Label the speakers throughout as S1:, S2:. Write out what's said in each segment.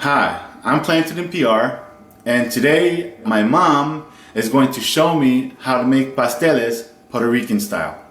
S1: Hi, I'm Planted in PR, and today my mom is going to show me how to make pasteles Puerto Rican style.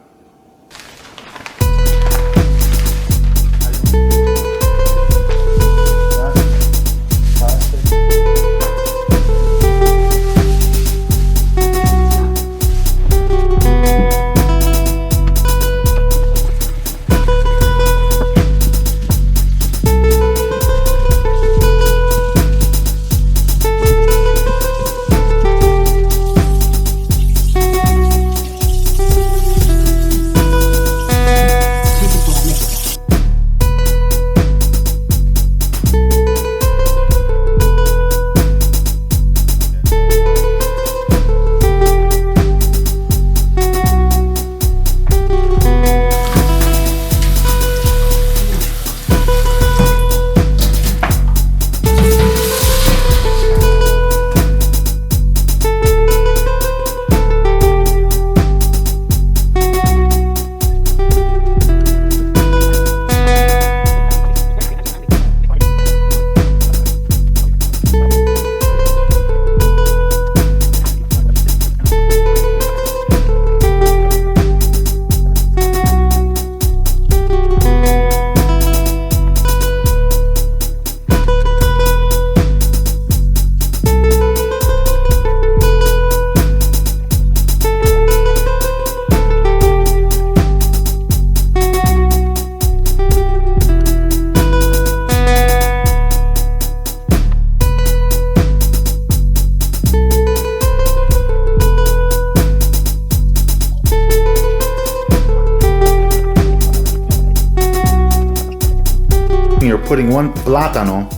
S1: You're putting one plátano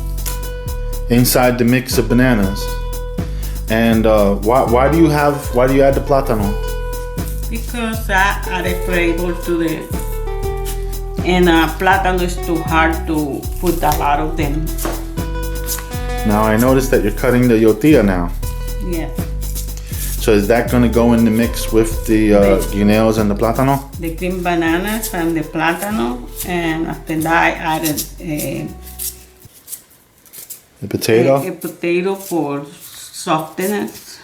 S1: inside the mix of bananas, and why do you add the plátano?
S2: Because I added flavor to the, and plátano is too hard to put a lot of them.
S1: Now I noticed that you're cutting the tortilla now.
S2: Yes.
S1: So is that going to go in the mix with the guineos and the plátano?
S2: The cream bananas and the plátano, and after that I added
S1: The potato?
S2: a potato for softness.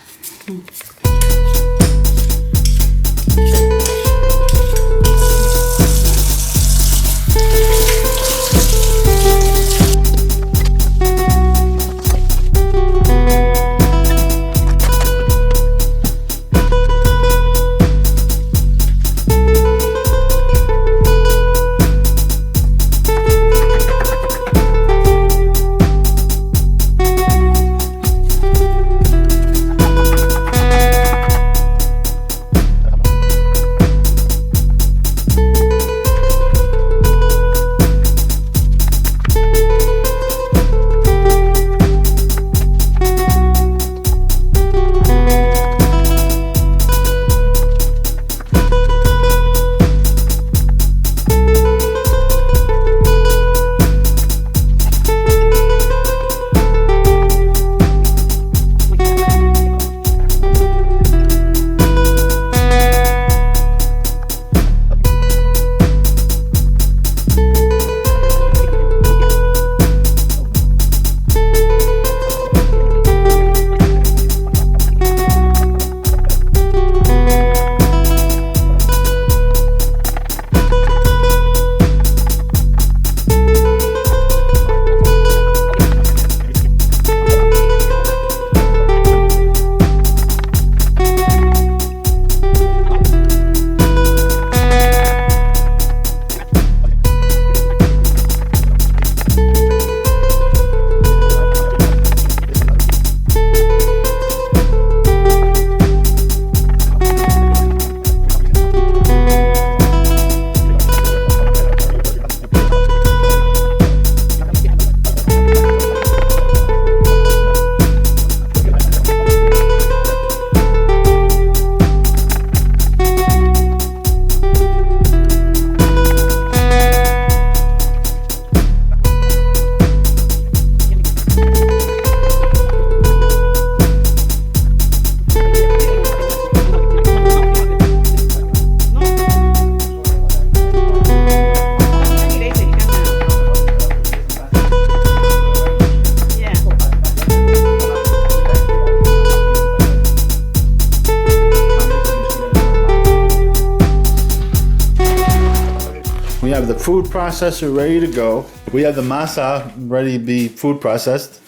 S1: food processor ready to go. We have the masa ready to be food processed.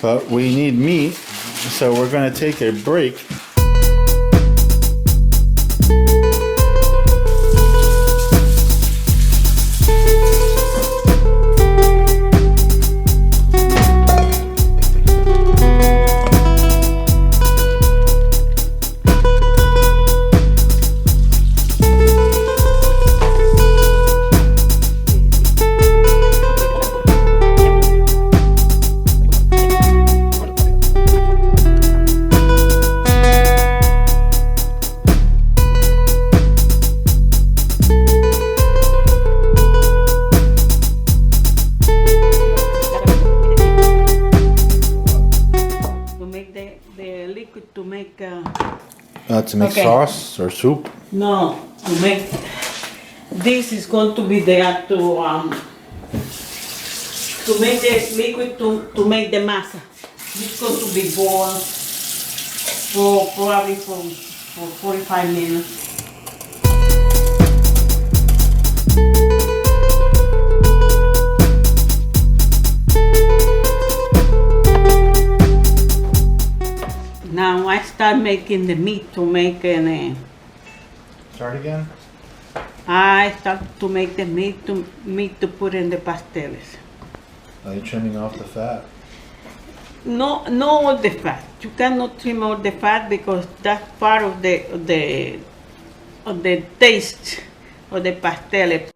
S1: But we need meat, so we're gonna take a break. To make sauce or soup?
S2: No, to make this is going to be there to make the liquid to make the masa. It's going to be boiled for probably for 45 minutes. Now I start making the meat to make an.
S1: Start again?
S2: I start to make the meat to put in the pasteles.
S1: Are you trimming off the fat?
S2: No, all the fat. You cannot trim all the fat because that's part of the taste of the pasteles.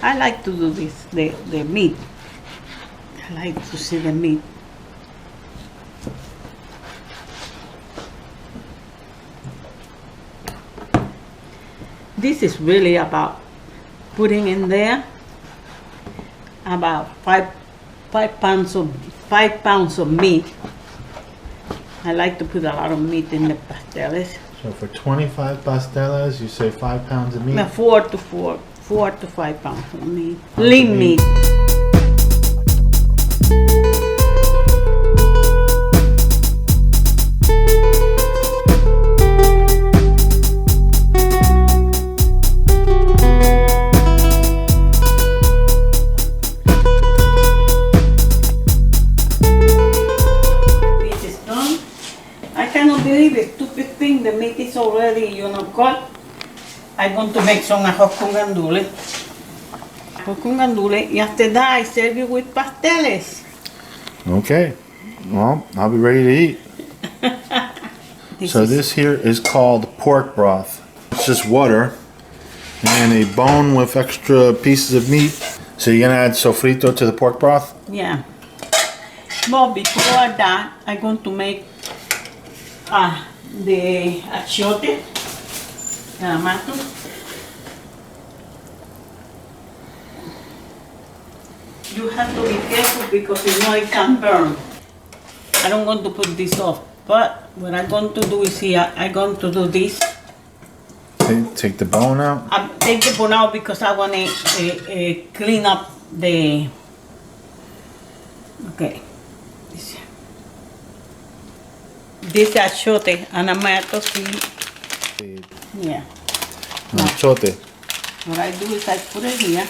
S2: I like to do this, the meat. I like to see the meat. This is really about putting in there about 5 pounds of meat. I like to put a lot of meat in the pasteles.
S1: So for 25 pasteles, you say 5 pounds of meat?
S2: 4 to 5 pounds of meat. Lean meat. This is done. I cannot believe it. Stupid thing. The meat is already, cut. I'm going to make some arroz con gandules. Arroz con gandules. And after that, I serve it with pasteles.
S1: Okay. Well, I'll be ready to eat. This here is called pork broth. It's just water and a bone with extra pieces of meat. So you're going to add sofrito to the pork broth?
S2: Yeah. But before that, I'm going to make the achiote. You have to be careful because it can burn. I don't want to put this off, but what I'm going to do is here, I'm going to do this.
S1: Take the bone out?
S2: Take the bone out because I want to clean up the. Okay. This achiote, and I'm going to see. Yeah.
S1: Achiote.
S2: What I do is I put it here.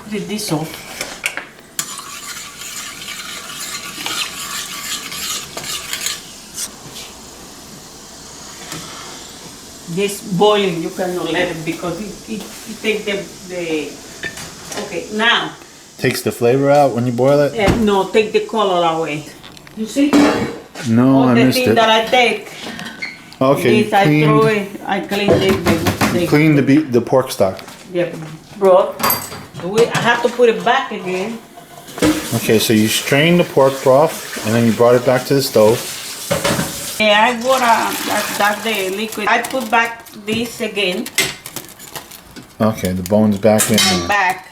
S2: Put this off. This boiling, you cannot let it because it takes the. Okay, now.
S1: Takes the flavor out when you boil it?
S2: No, take the color away. You see?
S1: No,
S2: All
S1: I
S2: the
S1: missed
S2: thing
S1: it.
S2: that I take.
S1: Okay,
S2: This I throw it. I clean
S1: the pork stock.
S2: the broth. I have to put it back again.
S1: Okay, so you strained the pork broth and then you brought it back to the stove.
S2: Yeah, I got that's the liquid. I put back this again.
S1: Okay, the bone's back in there.
S2: Back.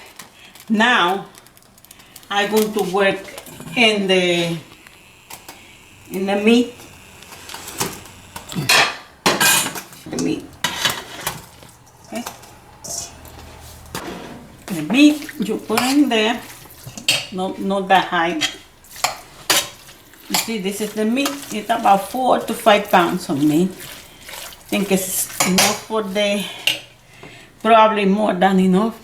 S2: Now I'm going to work in the meat. The meat. Okay. The meat you put in there. Not that high. You see, this is the meat. It's about 4 to 5 pounds of meat. I think it's enough for the, probably more than enough.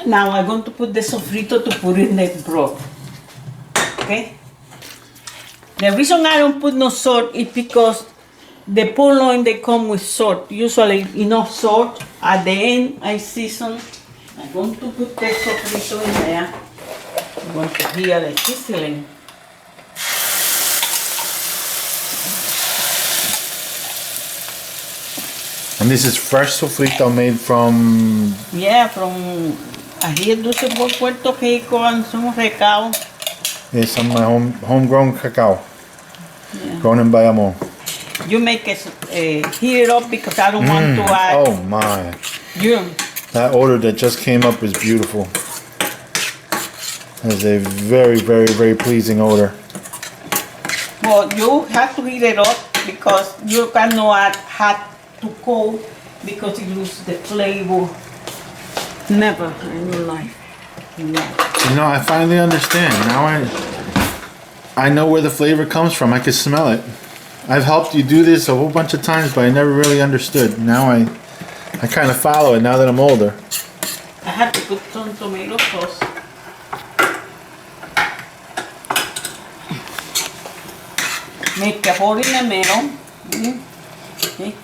S2: Now I'm going to put the sofrito to put in the broth. Okay? The reason I don't put no salt is because the purloin they come with salt. Usually enough salt. At the end I season. I'm going to put the sofrito in there. I'm going to hear the sizzling.
S1: And this is fresh sofrito made from...
S2: Yeah, from ají dulce por Puerto Rico and some recao.
S1: It's some homegrown cacao.
S2: Yeah.
S1: Grown in Bayamon.
S2: You make it heat it up because I don't want to add.
S1: Oh my.
S2: You.
S1: That odor that just came up is beautiful. That is a very, very, very pleasing odor.
S2: Well, you have to heat it up because you cannot add hot to cold because it loses the flavor. Never in your life. No.
S1: You know, I finally understand. Now I know where the flavor comes from. I can smell it. I've helped you do this a whole bunch of times, but I never really understood. Now I kind of follow it now that I'm older.
S2: I have to put some tomato sauce. Make a hole in the middle. Okay.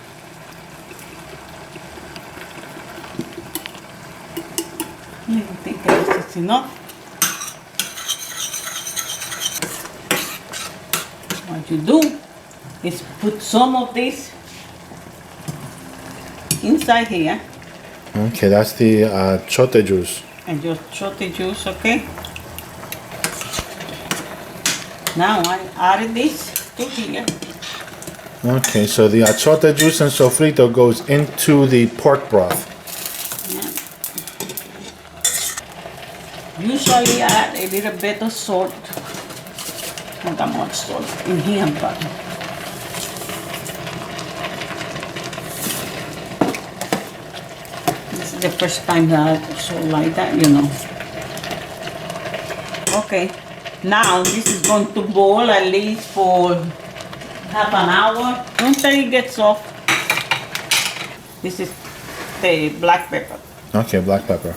S2: I think this is enough. What you do is put some of this inside here.
S1: Okay, that's the achiote juice.
S2: And just shot the juice, okay? Now I added this to here.
S1: Okay, so the achiote juice and sofrito goes into the pork broth.
S2: Yeah. Usually add a little bit of salt. Not that much salt in here, but this is the first time that I put salt like that, you know. Okay, now this is going to boil at least for half an hour until it gets soft. This is the black pepper.
S1: Okay, black pepper.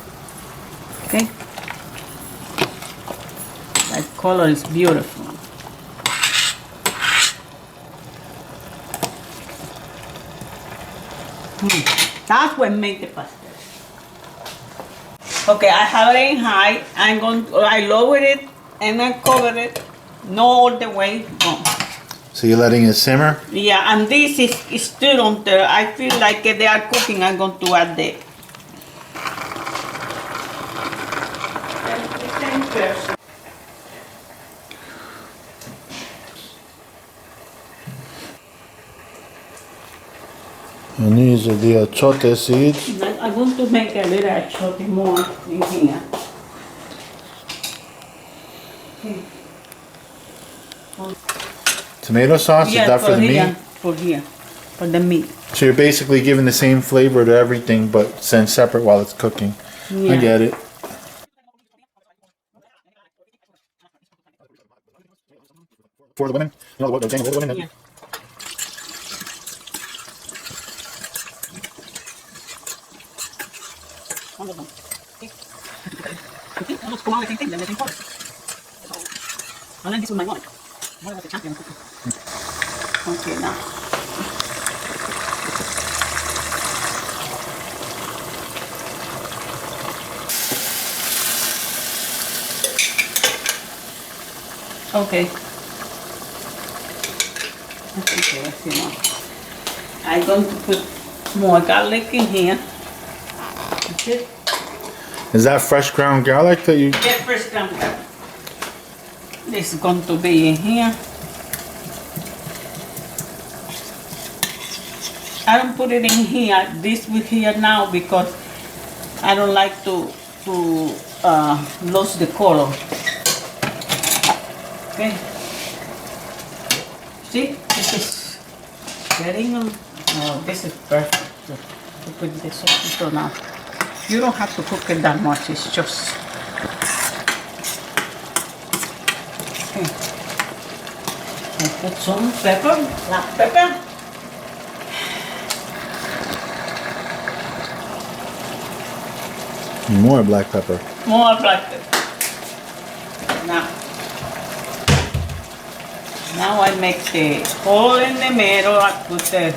S2: Okay, that color is beautiful. That's what makes the pastel. Okay, I have it in high. I lower it and I cover it, not all the way. No.
S1: So you're letting it simmer?
S2: Yeah, and this is still on there. I feel like they are cooking. I'm going to add the.
S1: And these are the achiote seeds.
S2: I'm going to make a little achiote more in here. Okay.
S1: Tomato sauce, is that for the meat?
S2: For here, for the meat.
S1: So you're basically giving the same flavor to everything, but send separate while it's cooking.
S2: Yeah.
S1: I get it. For the women? You know what they're saying for the women?
S2: Yeah. Wonderful. Almost come out the same thing, then the same color. So, I'll learn this with my mother. Mother was a champion cooking. Okay, now. Okay. That's okay, let's see now. I'm going to put more garlic in here. That's it.
S1: Is that fresh ground garlic that you?
S2: Get fresh ground garlic. This is going to be in here. I don't put it in here, this with here now, because I don't like to lose the color. Okay. See, this is getting on. Oh, this is perfect to put the sotito now. You don't have to cook it that much, it's just. Okay. I put some pepper, black pepper.
S1: More black pepper.
S2: More black pepper. Now I make the hole in the middle. I put the.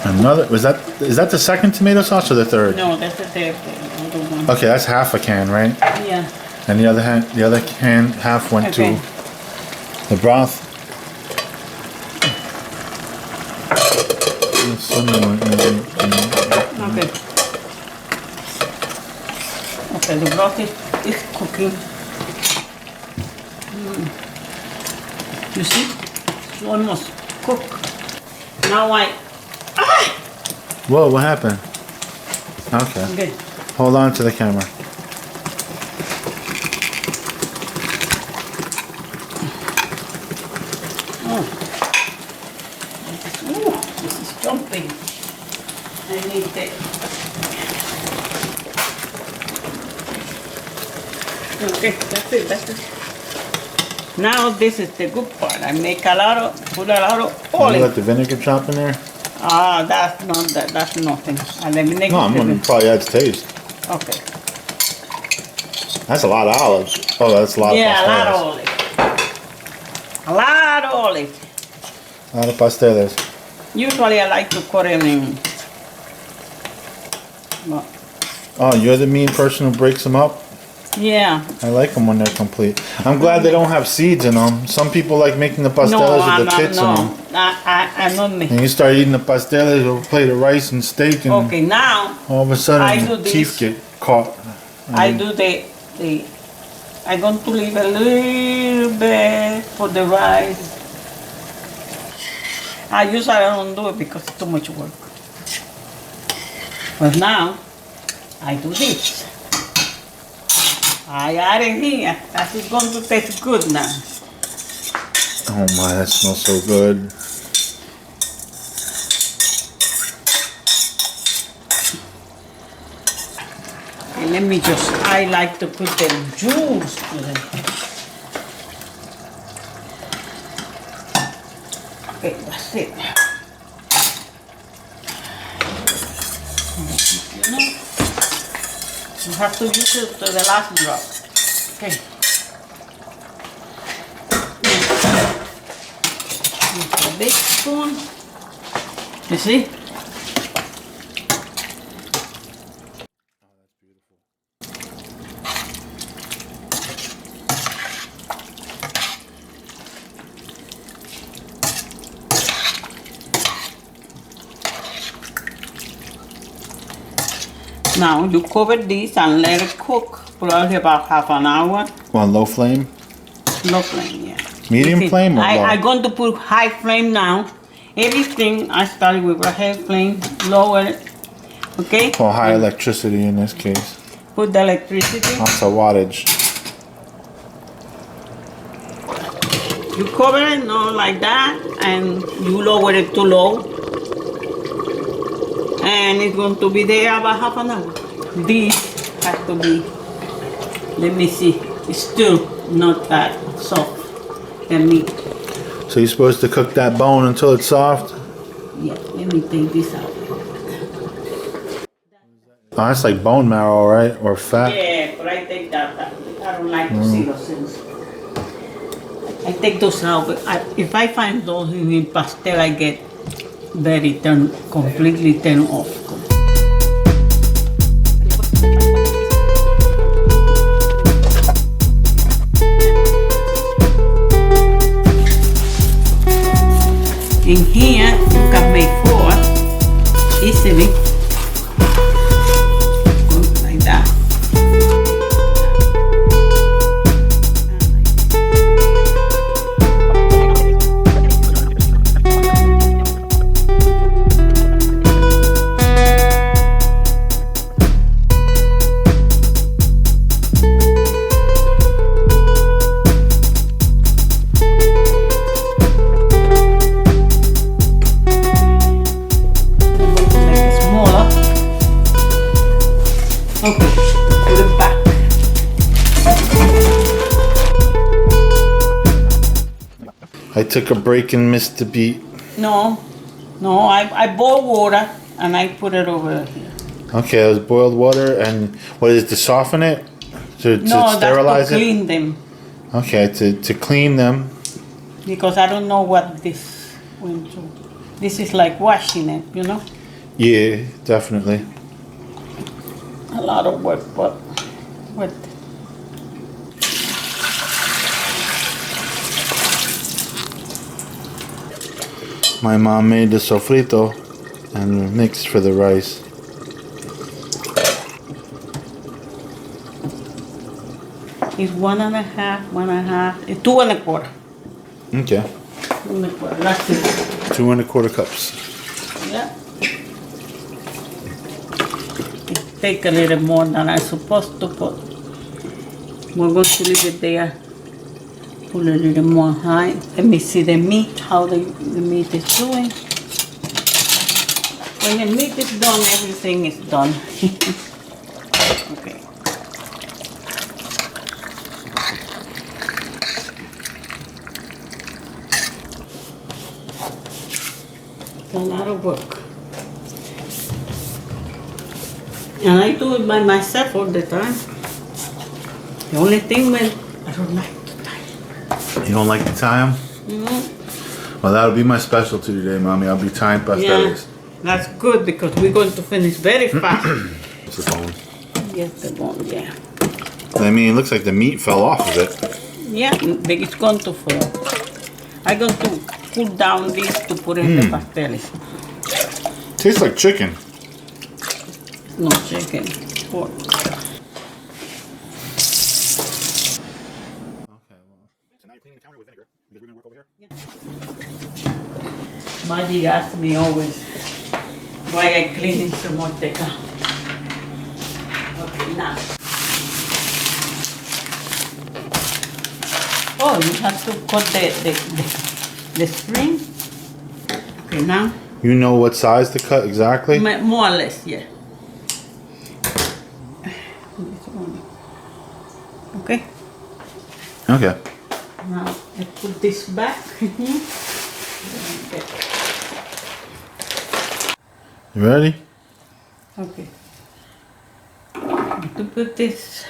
S1: Another, is that the second tomato sauce or the third?
S2: No, that's the third one.
S1: Okay, that's half a can, right?
S2: Yeah.
S1: And the other can half went
S2: Okay.
S1: to the broth.
S2: Okay. Okay, the broth is cooking. You see? It's almost cooked. Now
S1: Whoa, what happened? Okay.
S2: Okay.
S1: Hold on to the camera.
S2: Ooh, this is jumping. I need that. Okay, that's it. Now this is the good part. I make put a lot of
S1: You let
S2: olive.
S1: the vinegar drop in there?
S2: Ah, that's not that. That's nothing. And then make
S1: No, I'm gonna probably adds taste.
S2: Okay.
S1: That's a lot of olives. Oh, that's a lot
S2: Yeah,
S1: of
S2: a lot of
S1: pasteles.
S2: olive. A lot of olive.
S1: A lot of pasteles.
S2: Usually I like to cut it in. But,
S1: Oh, you're the mean person who breaks them up?
S2: yeah.
S1: I like them when they're complete. I'm glad they don't have seeds in them. Some people like making the pasteles with the pits in them.
S2: I'm not me.
S1: And you start eating the pasteles with a plate of rice and steak, and
S2: Okay, now
S1: all of a
S2: I
S1: sudden
S2: do
S1: your
S2: this.
S1: teeth get caught.
S2: I do the I'm going to leave a little bit for the rice. I usually don't do it because it's too much work. But now I do this. I add it here. That is going to taste good now.
S1: Oh my, that smells so good.
S2: Okay, let me just, I like to put the juice to them. Okay, that's it. You know, you have to use it to the last drop. Okay. With a big spoon. You see? Now you cover this and let it cook probably about half an hour.
S1: On low flame?
S2: Low flame, yeah.
S1: Medium
S2: You see,
S1: flame or low?
S2: I'm going to put high flame now. Everything I started with a high flame, lower it. Okay?
S1: Or high electricity in this case.
S2: Put the electricity.
S1: Lots of wattage.
S2: You cover it, not like that, and you lower it to low. And it's going to be there about half an hour. This has to be, let me see, it's still not that soft, the meat.
S1: So you're supposed to cook that bone until it's soft?
S2: Yeah, let me take this out.
S1: Oh, that's like bone marrow, right? Or fat?
S2: Yeah, but I take that. I don't like to see those things. I take those out, but if I find those in the pastel, I get completely turned off. In here, you can make 4 easily. Like that. Okay, put it back.
S1: I took a break and missed the beat.
S2: No, I boil water and I put it over here.
S1: Okay, it was boiled water, and what is it, to soften it? To
S2: No,
S1: sterilize
S2: that's to clean them.
S1: Okay, to clean them.
S2: Because I don't know what this went to. This is like washing it, you know?
S1: Yeah, definitely.
S2: A lot of work, but what?
S1: My mom made the sofrito and mixed for the rice.
S2: It's 1.5, 1.5, 2.25.
S1: Okay.
S2: 2.25, that's it.
S1: 2 1/4 cups.
S2: Yeah. Take a little more than I'm supposed to put. We're going to leave it there. Put a little more high. Let me see the meat, how the meat is doing. When the meat is done, everything is done. Okay. It's a lot of work. And I do it by myself all the time. The only thing when I don't like to tie.
S1: You don't like to tie them? Well, that'll be my specialty today, Mommy. I'll be tying
S2: Yeah,
S1: pasteles.
S2: that's good because we're going to finish very fast.
S1: It's the bone.
S2: Yes, the bone, yeah.
S1: I mean, it looks like the meat fell off of it.
S2: Yeah, it's going to fall. I'm going to cool down this to put in the pasteles.
S1: Tastes like chicken.
S2: No chicken, pork. Maggie asks me always why I cleaning so much the car. Okay, now. Oh, you have to cut the string. Okay, now.
S1: You know what size to cut exactly?
S2: More or less, yeah. Okay.
S1: Okay.
S2: Now I put this back. Okay.
S1: You ready?
S2: Okay. To put this.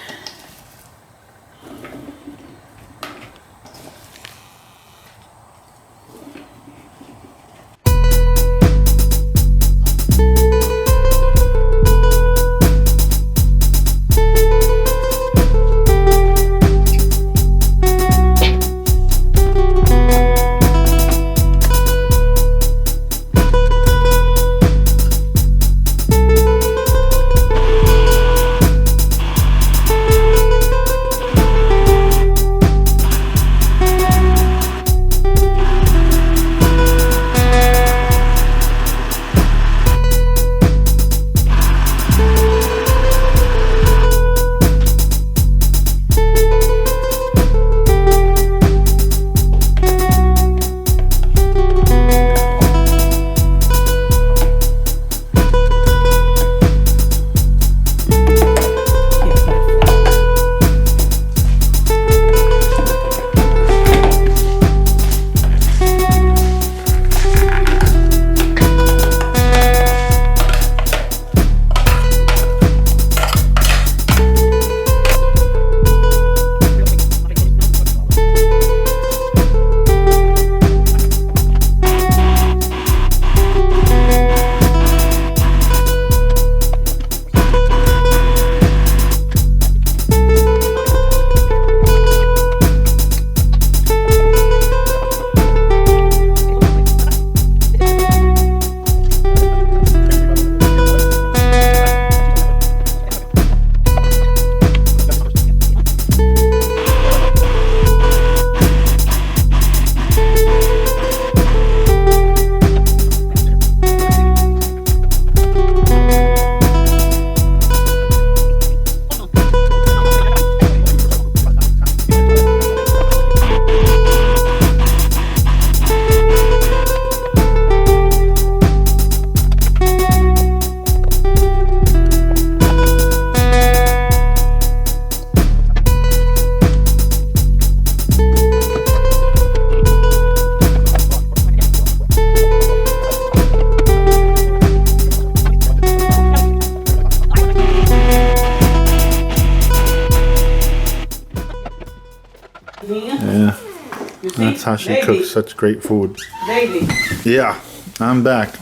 S1: That's how she
S2: Lady.
S1: cooks such great food.
S2: Daily,
S1: Yeah, I'm back.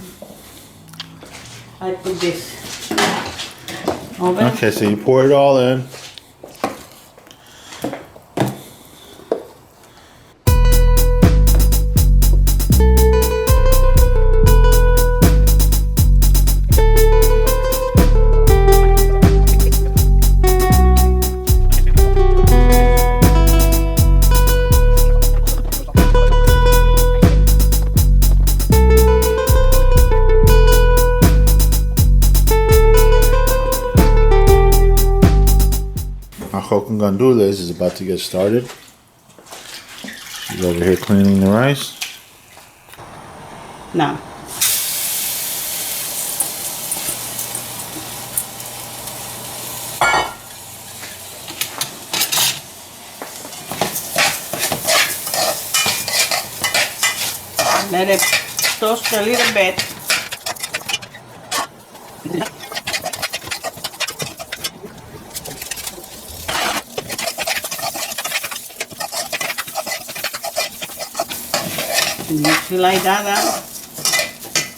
S2: I put this. Oven.
S1: Okay, so you pour it all in. Our gandules is about to get started. She's over here cleaning the rice.
S2: Now, let it toast a little bit. And if you like that,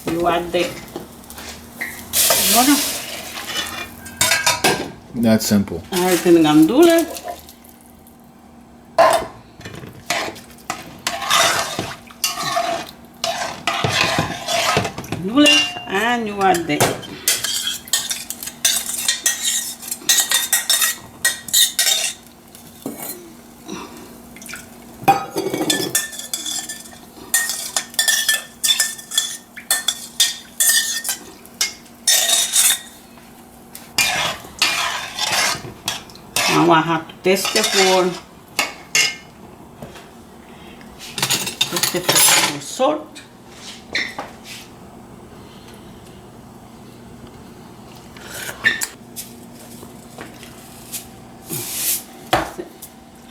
S2: you add the bueno,
S1: That's simple.
S2: everything gandules. And you add the now I have to test it for salt.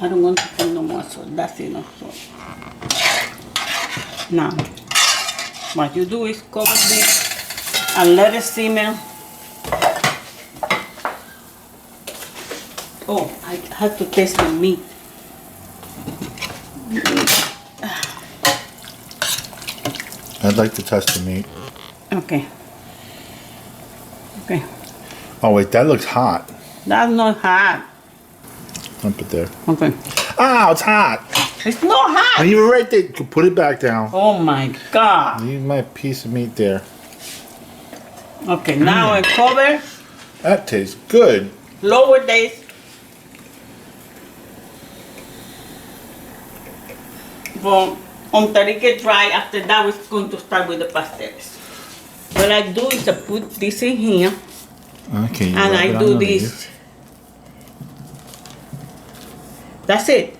S2: I don't want to put no more salt. That's enough salt. Now, what you do is cover this and let it simmer. Oh, I have to taste the meat.
S1: I'd like to test the meat.
S2: Okay. Okay.
S1: Oh wait, that looks hot.
S2: That's not hot.
S1: Dump it there.
S2: Okay.
S1: Ah, it's hot.
S2: It's not hot.
S1: Oh, you were right there. Put it back down.
S2: Oh my God.
S1: Leave my piece of meat there.
S2: Okay, now I cover,
S1: That tastes good.
S2: lower this. For until it gets dry. After that, we're going to start with the pasteles. What I do is I put this in here,
S1: Okay. You
S2: and
S1: rub
S2: I
S1: it on
S2: do
S1: the
S2: this.
S1: leaf.
S2: That's it.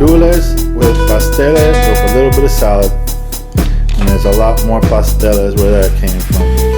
S1: gandules with pasteles with a little bit of salad. And there's a lot more pasteles where that came from.